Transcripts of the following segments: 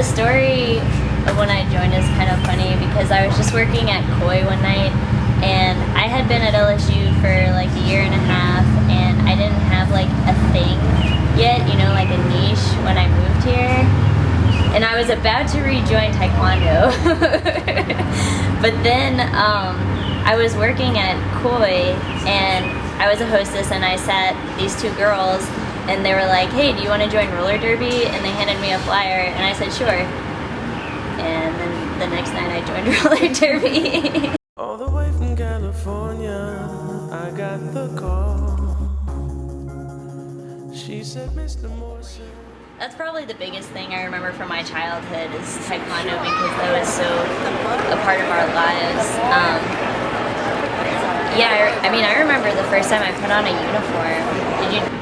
the story of when I joined is kind of funny because I was just working at Koi one night, and I had been at LSU for like a year and a half, and I didn't have like a thing yet, you know, like a niche when I moved here. And I was about to rejoin Taekwondo. But then I was working at Koi, and I was a hostess, and I sat these two girls, and they were like, hey, do you want to join roller derby? And they handed me a flyer, and I said, sure. And then the next night I joined roller derby. All the way from California, I got the call. She said, Mr. Morrison. That's probably the biggest thing I remember from my childhood is Taekwondo, because that was so a part of our lives. Yeah, I mean, I remember the first time I put on a uniform.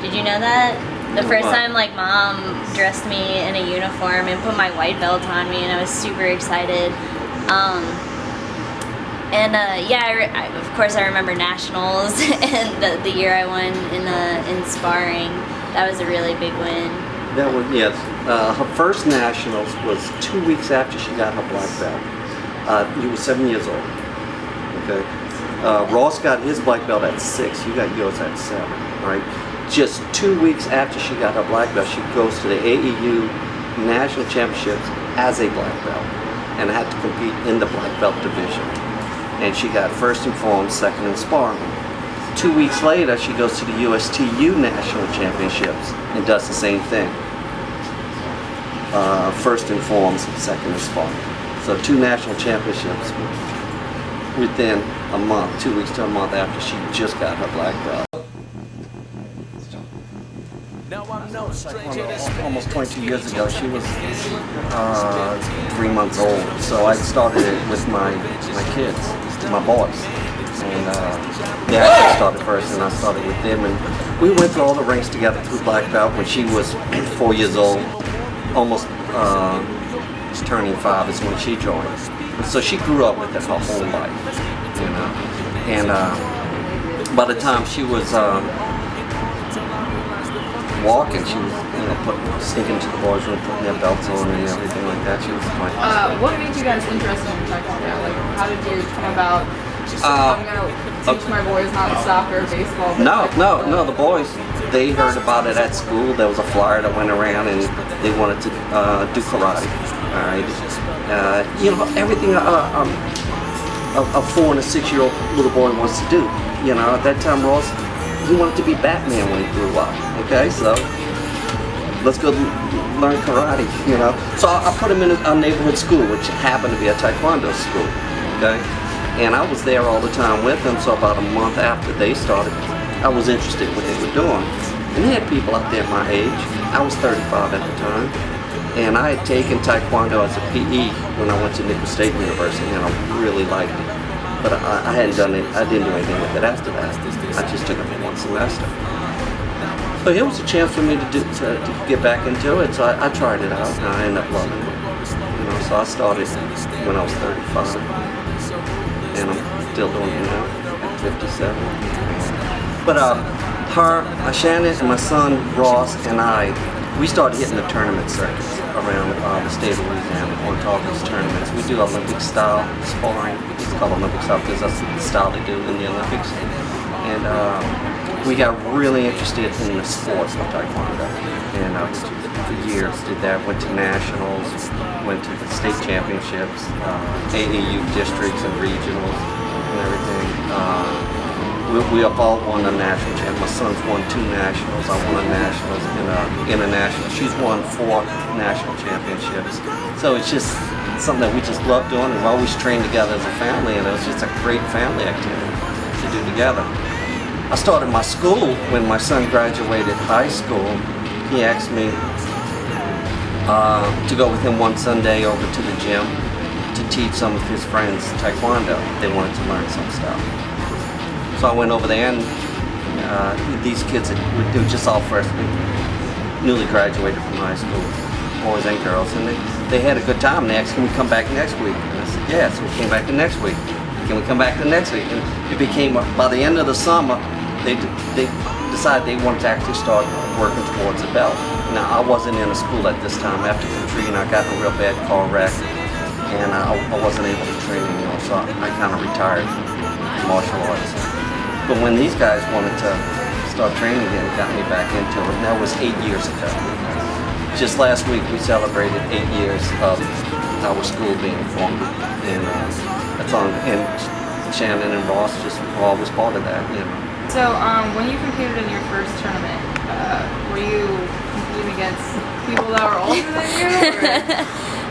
Did you know that? The first time, like, Mom dressed me in a uniform and put my white belt on me, and I was super excited. Yeah, of course I remember nationals and the year I won in sparring. That was a really big win. That was, yes. Her first nationals was 2 weeks after she got her black belt. You were 7 years old. Okay. Ross got his black belt at 6. You got yours at 7. Right. Just 2 weeks after she got her black belt, she goes to the AEU National Championships as a black belt, and had to compete in the black belt division. And she got first in form, second in sparring. 2 weeks later, she goes to the USTU National Championships and does the same thing. First in forms, second in sparring. So 2 national championships within a month, 2 weeks to a month after she just got her black belt. Almost 22 years ago, she was 3 months old. So I started it with my kids, my boys. And I started first, and I started with them, and we went through all the ranks together through black belt when she was 4 years old, almost turning 5 is when she joined. So she grew up with it her whole life, you know. And by the time she was walking, she was, you know, sneaking to the boys' room, putting their belts on and everything like that. She was like. What made you guys interested in Taekwondo? Like, how did you come about? I'm gonna teach my boys not soccer, baseball. No. The boys, they heard about it at school. There was a flyer that went around, and they wanted to do karate. All right, you know, everything a 4 and a 6 year old little boy wants to do. You know, at that time, Ross, he wanted to be Batman when he grew up. Okay, so let's go learn karate. You know, so I put him in a neighborhood school, which happened to be a Taekwondo school. Okay. And I was there all the time with them, so about a month after they started, I was interested in what they were doing. And they had people up there my age. I was 35 at the time. And I had taken Taekwondo as a PE when I went to Nicholls State University, and I really liked it. But I hadn't done it, I didn't do anything with it after that. I just took it for 1 semester. So it was a chance for me to get back into it, so I tried it out, and I ended up loving it. You know, so I started when I was 35. And I'm still doing it now at 57. But Shannon and my son Ross and I, we started hitting the tournament circuits around the state of Louisiana on top of these tournaments. We do Olympic style sparring. It's called Olympic style because that's the style they do in the Olympics. And we got really interested in the sports of Taekwondo. And for years did that, went to nationals, went to the state championships, AAU districts and regionals and everything. We have all won a national championship. My son's won 2 nationals, I won a nationals and international. She's won 4 national championships. So it's just something that we just love doing, and we always trained together as a family, and it was just a great family activity to do together. I started my school when my son graduated high school. He asked me to go with him one Sunday over to the gym to teach some of his friends Taekwondo. They wanted to learn some stuff. So I went over there, and these kids were just all freshmen, newly graduated from high school, boys and girls, and they had a good time. They asked, can we come back next week? And I said, yes. We came back the next week. Can we come back the next week? And it became, by the end of the summer, they decided they wanted to actually start working towards a belt. Now, I wasn't in a school at this time. After Katrina, I got in a real bad car wreck, and I wasn't able to train anymore, so I kind of retired from martial arts. But when these guys wanted to start training again, it got me back into it, and that was 8 years ago. Just last week, we celebrated 8 years of our school being formed, and that's on. And Shannon and Ross just were always part of that, you know. So, when you competed in your first tournament, were you competing against people that were older than you?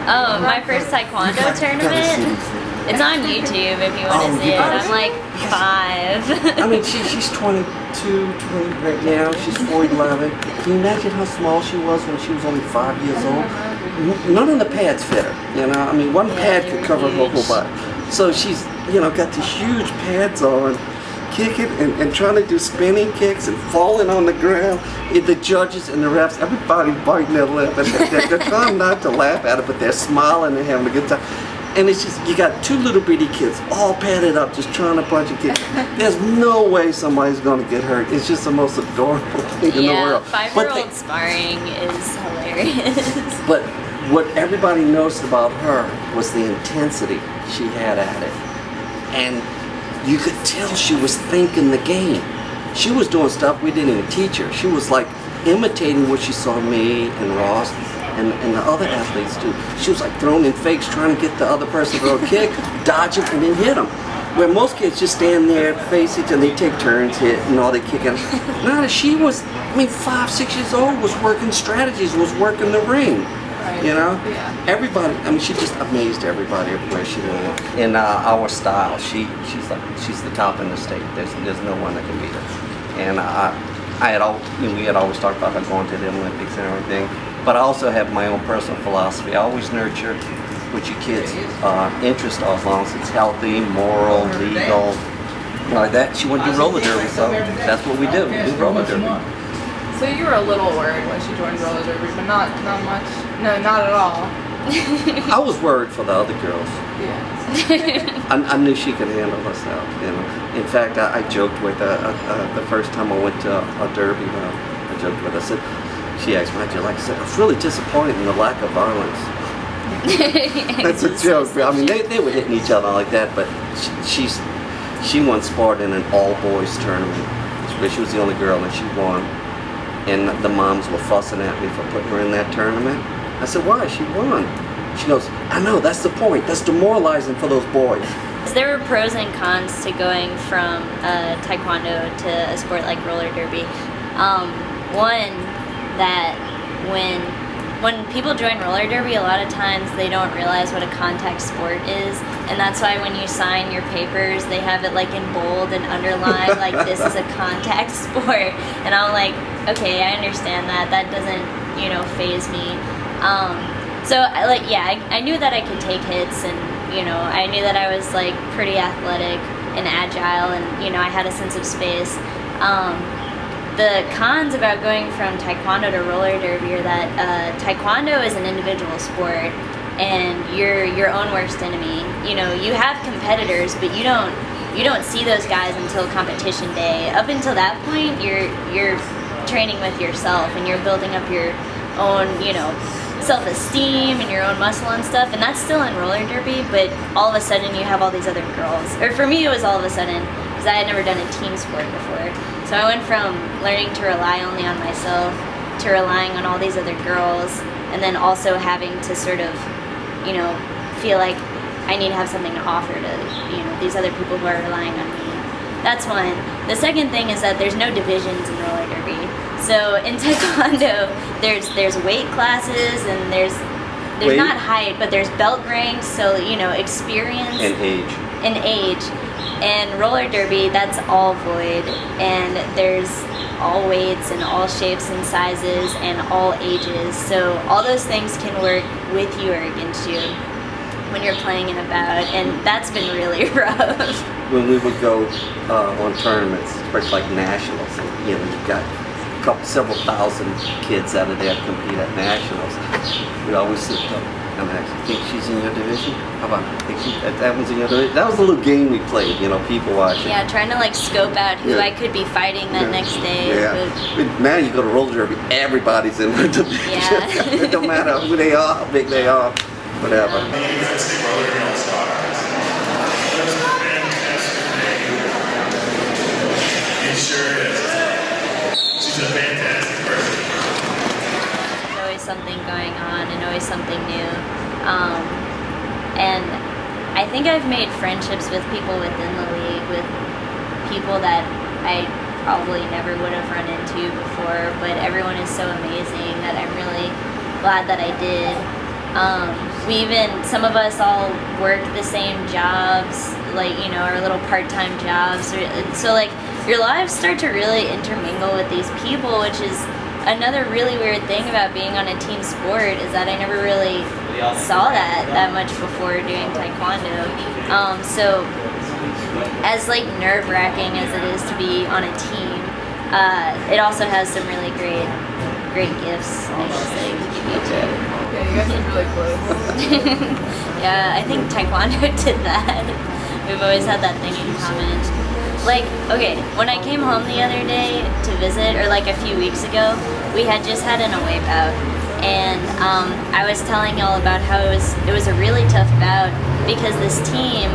Oh, my first Taekwondo tournament? It's on YouTube if you want to see it. I'm like 5. I mean, she's 22, 20 right now. She's 4'11". Can you imagine how small she was when she was only 5 years old? None of the pads fit her, you know. I mean, one pad could cover her whole body. So she's, you know, got these huge pads on, kicking and trying to do spinning kicks and falling on the ground. The judges and the refs, everybody biting their lip, and they're trying not to laugh at it, but they're smiling and having a good time. And it's just, you got 2 little bitty kids all padded up just trying to punch and kick. There's no way somebody's going to get hurt. It's just the most adorable thing in the world. 5-year-old sparring is hilarious. But what everybody noticed about her was the intensity she had at it. And you could tell she was thinking the game. She was doing stuff we didn't even teach her. She was like imitating what she saw me and Ross and the other athletes do. She was like throwing in fakes, trying to get the other person to throw a kick, dodge it, and then hit them. Where most kids just stand there, face each other, and they take turns, hit, and all they kick in. No, she was, I mean, 5, 6 years old, was working strategies, was working the ring. Right. You know? Yeah. Everybody, I mean, she just amazed everybody everywhere she went. In our style, she's the top in the state. There's no one that can beat her. And we had always talked about her going to the Olympics and everything. But I also have my own personal philosophy. I always nurture what your kids' interests are, as long as it's healthy, moral, legal, like that. She wanted to do roller derby, so that's what we do. We do roller derby. So you were a little worried when she joined roller derby, but not much. No, not at all. I was worried for the other girls. Yeah. I knew she could handle herself. You know. In fact, I joked with her the first time I went to a derby. I joked with her. I said, she asked me, "How'd you like?" I said, "I was really disappointed in the lack of violence." That's a joke. I mean, they were hitting each other like that, but she once sparred in an all-boys tournament. She was the only girl, and she won. And the moms were fussing at me for putting her in that tournament. I said, "Why? She won." She goes, "I know, that's the point. That's demoralizing for those boys." There were pros and cons to going from Taekwondo to a sport like roller derby. One, that when people join roller derby, a lot of times they don't realize what a contact sport is, and that's why when you sign your papers, they have it like in bold and underlined, like this is a contact sport. And I'm like, okay, I understand that. That doesn't, faze me. So I knew that I could take hits, and I knew that I was like pretty athletic and agile, and I had a sense of space. The cons about going from Taekwondo to roller derby are that Taekwondo is an individual sport, and you're your own worst enemy. You have competitors, but you don't see those guys until competition day. Up until that point, you're training with yourself, and you're building up your own, self-esteem and your own muscle and stuff, and that's still in roller derby. But all of a sudden, you have all these other girls. Or for me, it was all of a sudden, because I had never done a team sport before. So I went from learning to rely only on myself to relying on all these other girls, and then also having to sort of, feel like I need to have something to offer to, these other people who are relying on me. That's one. The second thing is that there's no divisions in roller derby. So in Taekwondo, there's weight classes, and there's weight, not height, but there's belt ranks. So experience and age. And roller derby, that's all void, and there's all weights and all shapes and sizes and all ages. So all those things can work with you or against you when you're playing in a bout, and that's been really rough. When we would go on tournaments, especially like nationals, and you've got several thousand kids out of there compete at nationals. We always And I think she's in your division. How about? I think that one's in your division. That was a little game we played. People watching. Yeah, trying to like scope out who Yeah. I could be fighting that next day. Yeah. Now you go to roller derby. Everybody's in the division. Yeah. It don't matter who they are, how big they are, whatever. There's always something going on and always something new. And I think I've made friendships with people within the league, with people that I probably never would have run into before, but everyone is so amazing that I'm really glad that I did. Some of us all work the same jobs, like, our little part-time jobs. So like your lives start to really intermingle with these people, which is another really weird thing about being on a team sport, is that I never really saw that much before doing Taekwondo. So as like nerve-wracking as it is to be on a team, it also has some really great gifts, I guess, that it can give you too. Yeah, you guys are really close. Yeah, I think Taekwondo did that. We've always had that thing in common. Like, okay, when I came home the other day to visit, or like a few weeks ago, we had just had an away bout, and I was telling y'all about how it was a really tough bout because this team,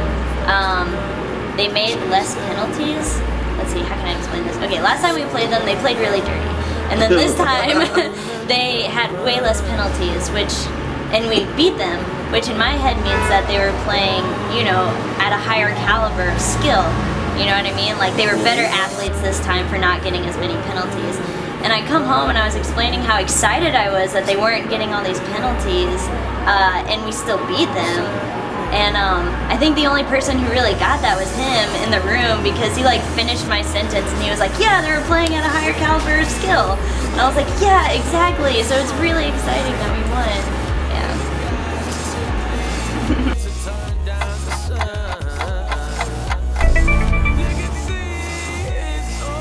they made less penalties. Let's see, how can I explain this? Okay, last time we played them, they played really dirty. And then this time, they had way less penalties, and we beat them, which in my head means that they were playing, at a higher caliber of skill. You know what I mean? Like, they were better athletes this time for not getting as many penalties. And I come home and I was explaining how excited I was that they weren't getting all these penalties, and we still beat them. And I think the only person who really got that was him in the room, because he like finished my sentence and he was like, yeah, they were playing at a higher caliber of skill. And I was like, yeah, exactly. So it's really exciting that we won.